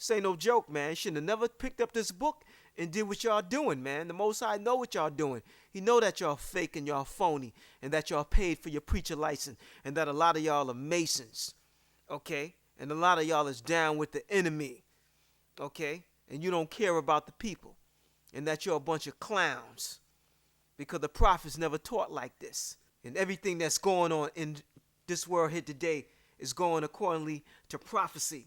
This ain't no joke, man. You shouldn't have never picked up this book and did what y'all doing, man. The Most High know what y'all doing. He know that y'all fake and y'all phony and that y'all paid for your preacher license and that a lot of y'all are Masons, okay? And a lot of y'all is down with the enemy, okay? And you don't care about the people and that you're a bunch of clowns because the prophets never taught like this. And everything that's going on in this world here today is going accordingly to prophecy.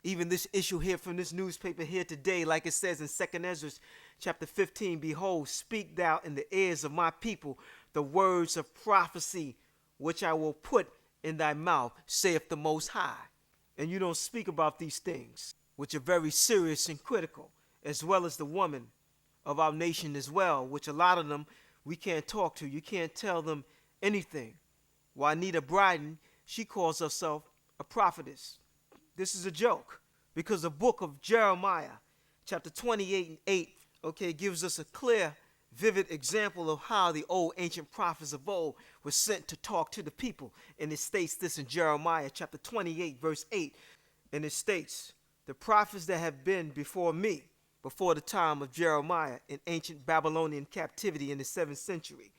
Even this issue here from this newspaper here today, like it says in 2 Ezra chapter 15, behold, speak thou in the ears of my people the words of prophecy, which I will put in thy mouth, saith the Most High. And you don't speak about these things, which are very serious and critical, as well as the woman of our nation as well, which a lot of them we can't talk to. You can't tell them anything. Juanita, she calls herself a prophetess. This is a joke because the book of Jeremiah, chapter 28 and 8, okay, gives us a clear, vivid example of how the old ancient prophets of old were sent to talk to the people. And it states this in Jeremiah, chapter 28, verse 8. And it states, the prophets that have been before me, before the time of Jeremiah in ancient Babylonian captivity in the 7th century,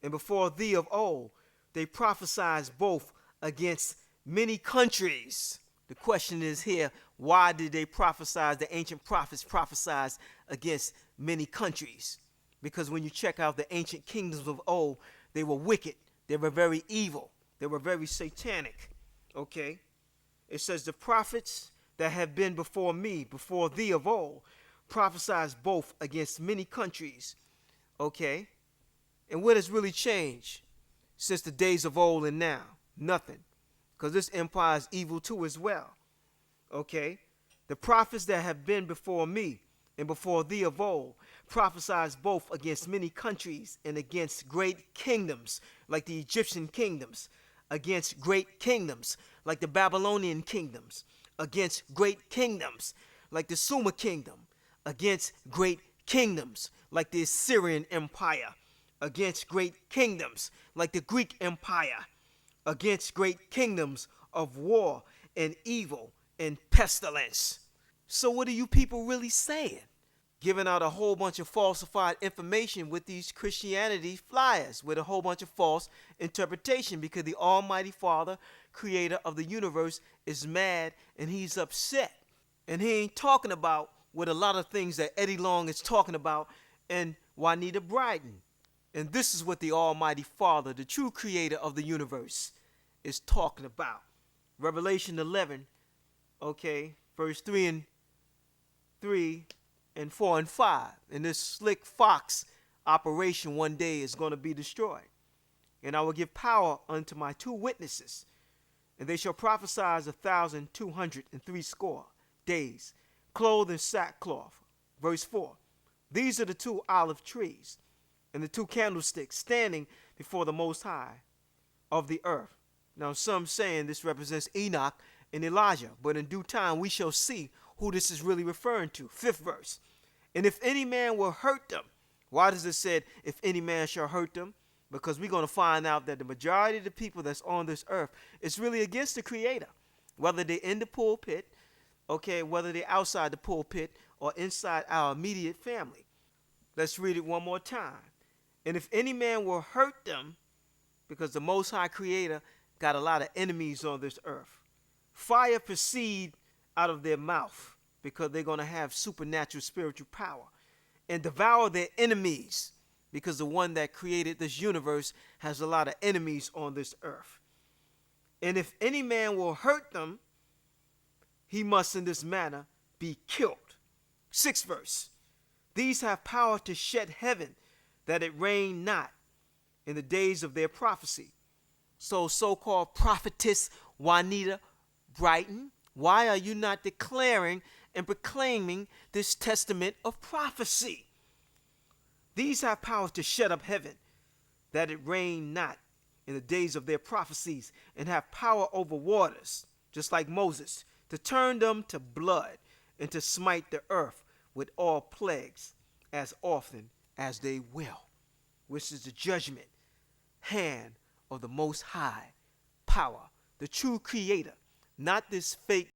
and before thee of old, they prophesied both against many countries. The question is here, why did they prophesy? The ancient prophets prophesied against many countries. Because when you check out the ancient kingdoms of old, they were wicked. They were very evil. They were very satanic. Okay? It says, the prophets that have been before me, before thee of old, prophesied both against many countries. Okay? And what has really changed since the days of old and now? Nothing. Because this empire is evil too as well. Okay? The prophets that have been before me and before thee of old prophesied both against many countries and against great kingdoms like the Egyptian kingdoms, against great kingdoms like the Babylonian kingdoms, against great kingdoms like the Sumer kingdom, against great kingdoms like the Assyrian empire, against great kingdoms like the Greek empire, against great kingdoms of war and evil and pestilence. So what are you people really saying? Giving out a whole bunch of falsified information with these Christianity flyers with a whole bunch of false interpretation because the Almighty Father, creator of the universe, is mad and he's upset. And he ain't talking about what a lot of things that Eddie Long is talking about and Juanita Bryden. And this is what the Almighty Father, the true creator of the universe, is talking about. Revelation 11, okay, verse 3 and 4 and 5. And this slick fox operation one day is going to be destroyed. And I will give power unto my 2 witnesses, and they shall prophesy 1,260 days, clothed in sackcloth. Verse 4. These are the 2 olive trees and the 2 candlesticks standing before the Most High of the earth. Now some saying this represents Enoch and Elijah, but in due time we shall see who this is really referring to. 5th verse. And if any man will hurt them, why does it say if any man shall hurt them? Because we're going to find out that the majority of the people that's on this earth is really against the creator, whether they're in the pulpit, okay, whether they're outside the pulpit or inside our immediate family. Let's read it one more time. And if any man will hurt them, because the Most High Creator got a lot of enemies on this earth, fire proceed out of their mouth because they're going to have supernatural spiritual power and devour their enemies because the one that created this universe has a lot of enemies on this earth. And if any man will hurt them, he must in this manner be killed. 6th verse. These have power to shut heaven, that it rain not in the days of their prophecy. So-called prophetess Juanita Bryden, why are you not declaring and proclaiming this testament of prophecy? These have power to shut up heaven, that it rain not in the days of their prophecies, and have power over waters, just like Moses, to turn them to blood and to smite the earth with all plagues as often as they will, which is the judgment hand of the Most High power, the true creator, not this fake